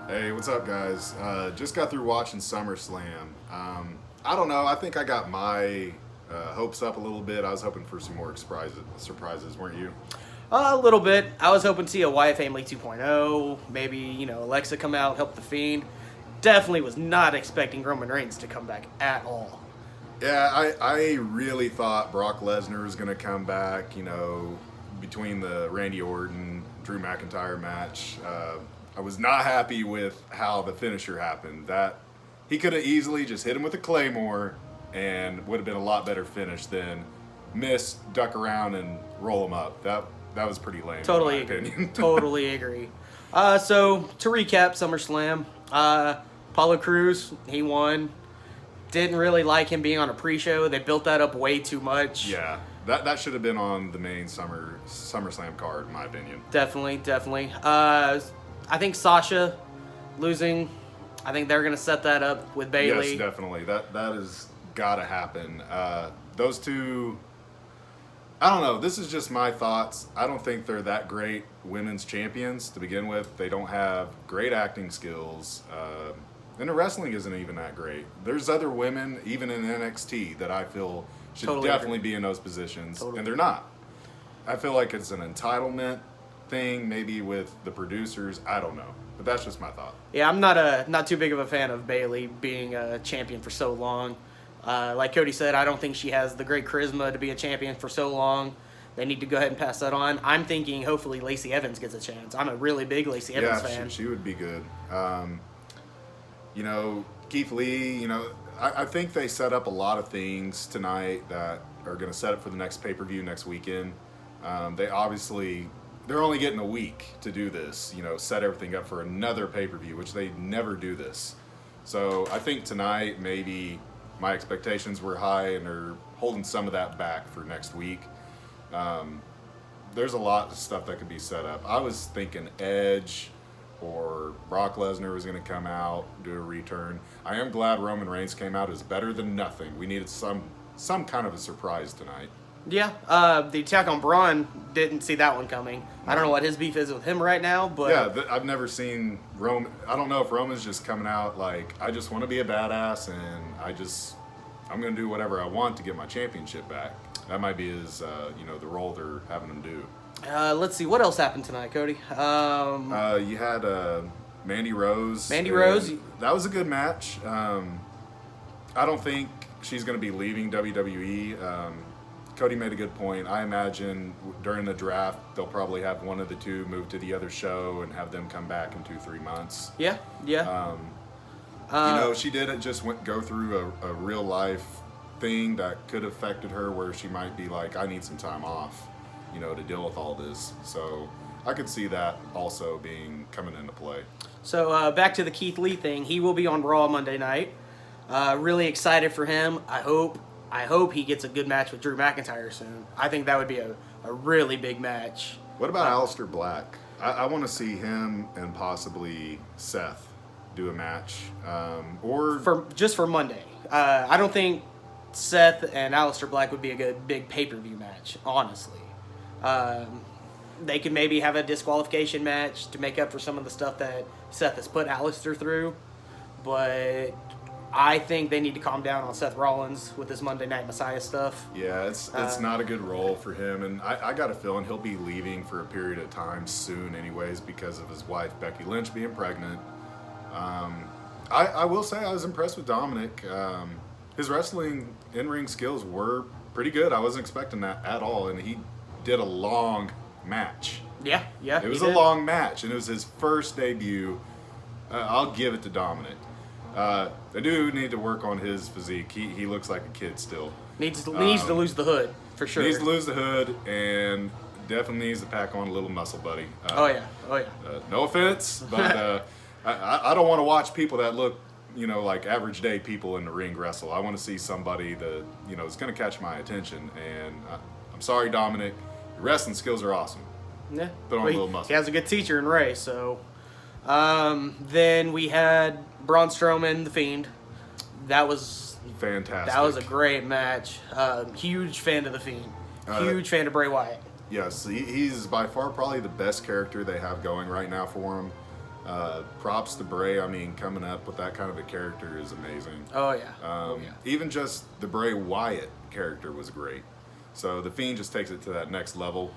Hey, what's up, guys? Just got through watching SummerSlam. I don't know. I think I got my hopes up a little bit. I was hoping for some more surprises, weren't you? A little bit. I was hoping to see a Wyatt Family 2.0. Maybe, Alexa come out, help the Fiend. Definitely was not expecting Roman Reigns to come back at all. Yeah, I really thought Brock Lesnar was going to come back, between the Randy Orton, Drew McIntyre match. I was not happy with how the finisher happened. That he could have easily just hit him with a Claymore and would have been a lot better finish than miss, duck around, and roll him up. That was pretty lame, Totally in my opinion. totally agree. So, to recap SummerSlam, Apollo Crews, he won. Didn't really like him being on a pre-show. They built that up way too much. Yeah, that should have been on the main SummerSlam card, in my opinion. Definitely. I think Sasha losing, I think they're going to set that up with Bayley. Yes, definitely. That has got to happen. Those two, I don't know. This is just my thoughts. I don't think they're that great women's champions to begin with. They don't have great acting skills. And the wrestling isn't even that great. There's other women, even in NXT, that I feel should definitely be in those positions, and they're not. I feel like it's an entitlement thing, maybe with the producers. I don't know, but that's just my thought. Yeah, I'm not too big of a fan of Bayley being a champion for so long. Like Cody said, I don't think she has the great charisma to be a champion for so long. They need to go ahead and pass that on. I'm thinking hopefully Lacey Evans gets a chance. I'm a really big Lacey Evans fan. She would be good. Keith Lee, I think they set up a lot of things tonight that are going to set up for the next pay-per-view next weekend. They're only getting a week to do this, set everything up for another pay-per-view, which they never do this. So I think tonight maybe my expectations were high and they're holding some of that back for next week. There's a lot of stuff that could be set up. I was thinking Edge or Brock Lesnar was going to come out, do a return. I am glad Roman Reigns came out. Is better than nothing. We needed some kind of a surprise tonight. Yeah, the attack on Braun, didn't see that one coming. I don't know what his beef is with him right now, but... Yeah, I've never seen Roman... I don't know if Roman's just coming out like, I just want to be a badass, and I'm going to do whatever I want to get my championship back. That might be his, the role they're having him do. Let's see, what else happened tonight, Cody? You had Mandy Rose. Rose. That was a good match. I don't think she's going to be leaving WWE. Cody made a good point. I imagine during the draft, they'll probably have one of the two move to the other show and have them come back in 2-3 months. Yeah. She did go through a real life thing that could have affected her where she might be like, I need some time off, to deal with all this. So I could see that also coming into play. So back to the Keith Lee thing. He will be on Raw Monday night. Really excited for him. I hope he gets a good match with Drew McIntyre soon. I think that would be a really big match. What about Aleister Black? I want to see him and possibly Seth do a match. For Monday. I don't think Seth and Aleister Black would be a good big pay-per-view match, honestly. They could maybe have a disqualification match to make up for some of the stuff that Seth has put Aleister through. But I think they need to calm down on Seth Rollins with this Monday Night Messiah stuff. Yeah, it's not a good role for him, and I got a feeling he'll be leaving for a period of time soon anyways because of his wife, Becky Lynch, being pregnant. I will say I was impressed with Dominik. His wrestling in-ring skills were pretty good. I wasn't expecting that at all, and he did a long match. Yeah. It was a long match, and it was his first debut. I'll give it to Dominik. The dude need to work on his physique. He looks like a kid still. Needs to lose the hood, for sure. Needs to lose the hood, and definitely needs to pack on a little muscle, buddy. Oh yeah. No offense, but I don't want to watch people that look, like average day people in the ring wrestle. I want to see somebody that, is going to catch my attention. And I'm sorry, Dominik, your wrestling skills are awesome. Yeah. Put on a little muscle. He has a good teacher in Ray, so... Then we had Braun Strowman, The Fiend. That was fantastic. That was a great match. Huge fan of The Fiend. Huge fan of Bray Wyatt. Yes, he's by far probably the best character they have going right now for him. Props to Bray. I mean, coming up with that kind of a character is amazing. Oh yeah. Even just the Bray Wyatt character was great. So the Fiend just takes it to that next level.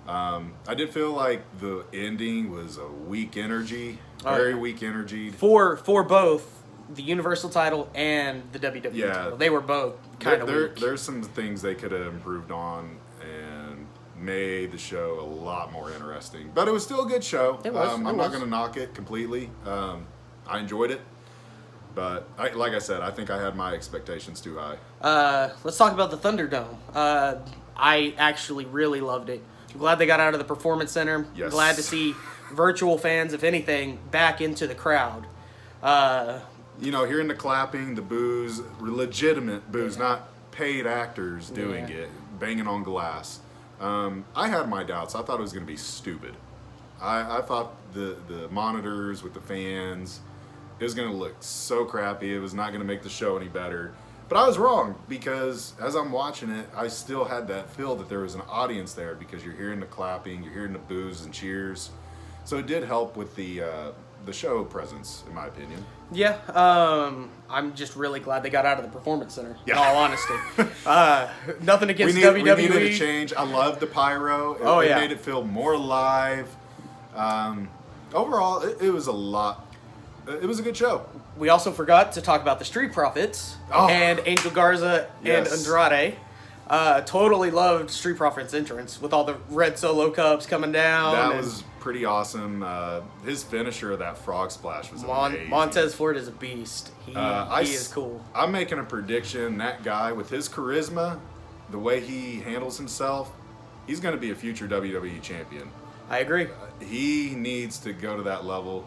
I did feel like the ending was a weak energy, very weak energy. For both the Universal title and the WWE title. They were both kind of weak. There's some things they could have improved on and made the show a lot more interesting. But it was still a good show. It was. I'm not going to knock it completely. I enjoyed it. But like I said, I think I had my expectations too high. Let's talk about the Thunderdome. I actually really loved it. I'm glad they got out of the Performance Center. Yes. Glad to see virtual fans, if anything, back into the crowd. Hearing the clapping, the boos, legitimate boos, not paid actors doing it, banging on glass. I had my doubts. I thought it was going to be stupid. I thought the monitors with the fans, it was going to look so crappy. It was not going to make the show any better. But I was wrong, because as I'm watching it, I still had that feel that there was an audience there, because you're hearing the clapping, you're hearing the boos and cheers. So it did help with the show presence, in my opinion. Yeah, I'm just really glad they got out of the Performance Center, in all honesty. Nothing against WWE. We needed a change. I loved the pyro. It made it feel more alive. Overall, it was a lot. It was a good show. We also forgot to talk about the Street Profits and Angel Garza and Andrade. Totally loved Street Profits' entrance with all the red Solo cups coming down. That was pretty awesome. His finisher of that frog splash was amazing. Montez Ford is a beast. He is cool. I'm making a prediction. That guy, with his charisma, the way he handles himself, he's going to be a future WWE champion. I agree. He needs to go to that level.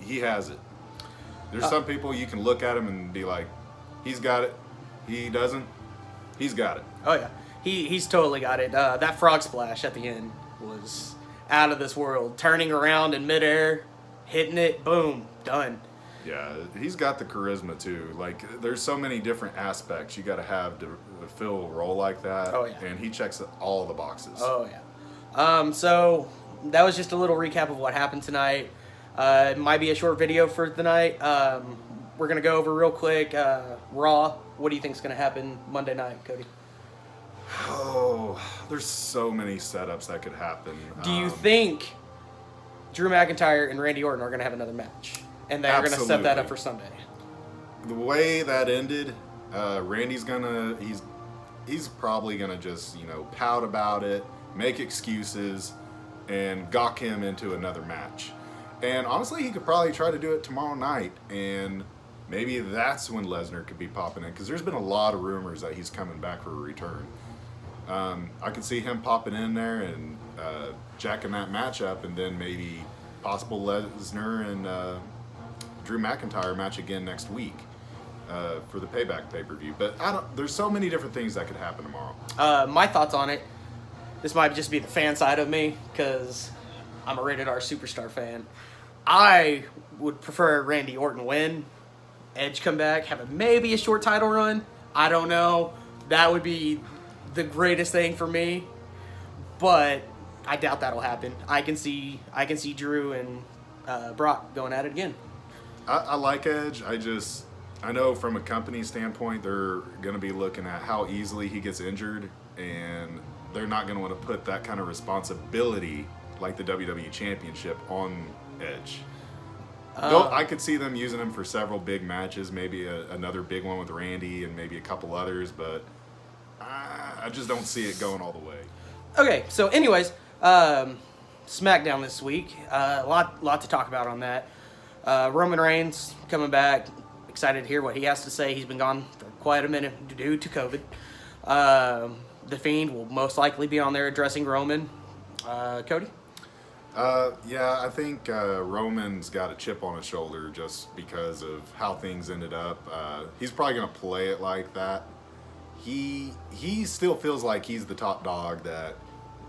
He has it. There's some people you can look at him and be like, he's got it. He doesn't. He's got it. Oh yeah, he's totally got it. That frog splash at the end was out of this world. Turning around in midair, hitting it, boom, done. Yeah, he's got the charisma too. Like, there's so many different aspects you got to have to fill a role like that. Oh yeah. And he checks all the boxes. Oh yeah. So that was just a little recap of what happened tonight. It might be a short video for the night. We're going to go over real quick. Raw, what do you think is going to happen Monday night, Cody? Oh, there's so many setups that could happen. Do you think Drew McIntyre and Randy Orton are going to have another match? And they're going to set that up for Sunday? The way that ended, Randy's going to... He's probably going to just, pout about it, make excuses, and gawk him into another match. And honestly, he could probably try to do it tomorrow night, and maybe that's when Lesnar could be popping in, because there's been a lot of rumors that he's coming back for a return. I could see him popping in there and jacking that match up, and then maybe possible Lesnar and Drew McIntyre match again next week for the Payback pay-per-view. But there's so many different things that could happen tomorrow. My thoughts on it, this might just be the fan side of me, because I'm a Rated R Superstar fan. I would prefer Randy Orton win, Edge come back, have maybe a short title run. I don't know. That would be the greatest thing for me, but I doubt that'll happen. I can see Drew and Brock going at it again. I like Edge. I know from a company standpoint, they're going to be looking at how easily he gets injured, and they're not going to want to put that kind of responsibility like the WWE Championship on Edge. I could see them using him for several big matches, maybe another big one with Randy and maybe a couple others, but I just don't see it going all the way. Okay, so anyways, SmackDown this week. A lot to talk about on that. Roman Reigns coming back. Excited to hear what he has to say. He's been gone for quite a minute due to COVID. The Fiend will most likely be on there addressing Roman. Cody? Yeah, I think Roman's got a chip on his shoulder just because of how things ended up. He's probably going to play it like that. He still feels like he's the top dog, that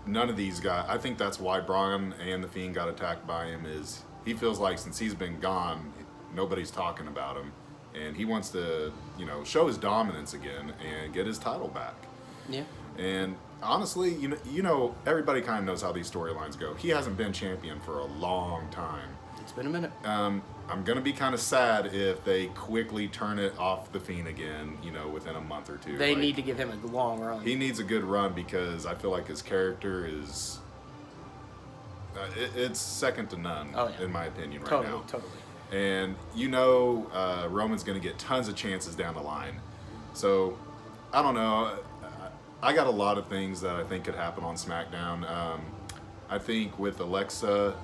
none of these guys... I think that's why Braun and The Fiend got attacked by him, is he feels like since he's been gone, nobody's talking about him. And he wants to, show his dominance again and get his title back. Yeah. And honestly, you know, everybody kind of knows how these storylines go. He hasn't been champion for a long time. It's been a minute. I'm going to be kind of sad if they quickly turn it off the Fiend again, you know, within a month or two. They need to give him a long run. He needs a good run because I feel like his character is... it's second to none, in my opinion, right now. Totally. And you know Roman's going to get tons of chances down the line. So, I don't know. I got a lot of things that I think could happen on SmackDown. I think with Alexa...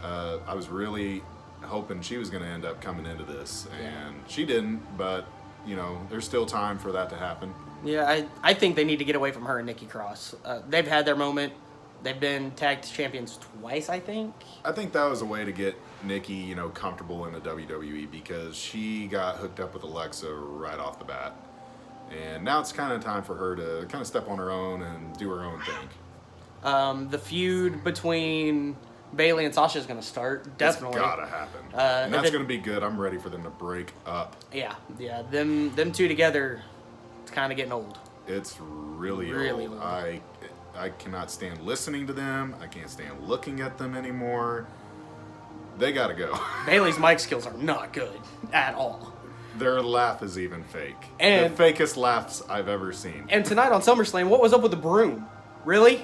I was really hoping she was going to end up coming into this, and she didn't, but, you know, there's still time for that to happen. Yeah, I think they need to get away from her and Nikki Cross. They've had their moment. They've been tag champions twice, I think. I think that was a way to get Nikki, you know, comfortable in the WWE because she got hooked up with Alexa right off the bat. And now it's kind of time for her to kind of step on her own and do her own thing. The feud between Bayley and Sasha is going to start, definitely. It's gotta happen. And that's going to be good. I'm ready for them to break up. Yeah. Them two together, it's kind of getting old. It's really old. I cannot stand listening to them. I can't stand looking at them anymore. They gotta go. Bayley's mic skills are not good at all. Their laugh is even fake. And the fakest laughs I've ever seen. And tonight on SummerSlam, what was up with the broom? Really?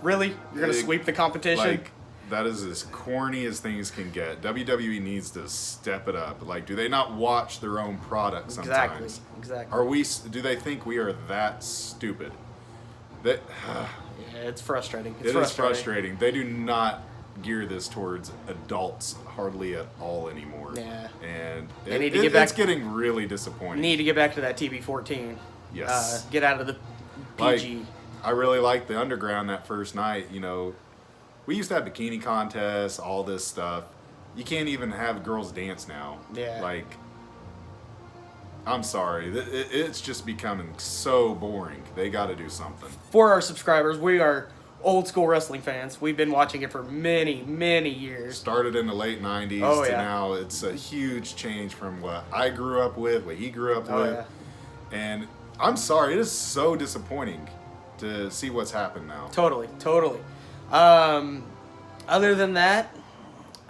You're gonna sweep the competition? Like, that is as corny as things can get. WWE needs to step it up. Like, do they not watch their own product sometimes? Exactly. Do they think we are that stupid? That yeah, it's frustrating. It is frustrating. They do not gear this towards adults hardly at all anymore. Yeah. And it's getting really disappointing. Need to get back to that TB14. Yes. Get out of the PG. Like, I really liked the Underground that first night. You know, we used to have bikini contests, all this stuff. You can't even have girls dance now. Yeah. Like, I'm sorry. It's just becoming so boring. They got to do something. For our subscribers, we are old school wrestling fans. We've been watching it for many, many years. Started in the late 90s to now. It's a huge change from what I grew up with, what he grew up with. Yeah. And I'm sorry. It is so disappointing to see what's happened now. Totally. Other than that,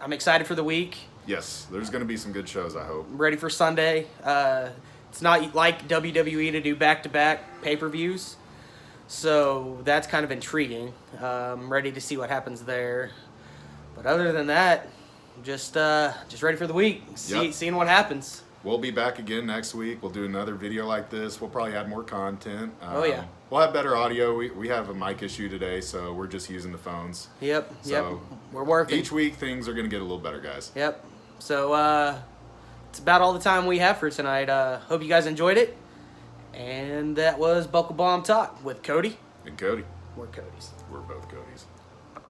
I'm excited for the week. Yes, there's going to be some good shows, I hope. I'm ready for Sunday. It's not like WWE to do back-to-back pay-per-views, so that's kind of intriguing. I'm ready to see what happens there. But other than that, just ready for the week, seeing what happens. We'll be back again next week. We'll do another video like this. We'll probably add more content. We'll have better audio. We have a mic issue today, so we're just using the phones. Yep. We're working. Each week, things are going to get a little better, guys. Yep. So it's about all the time we have for tonight. Hope you guys enjoyed it. And that was Buckle Bomb Talk with Cody. And Cody. We're Codys. We're both Codys.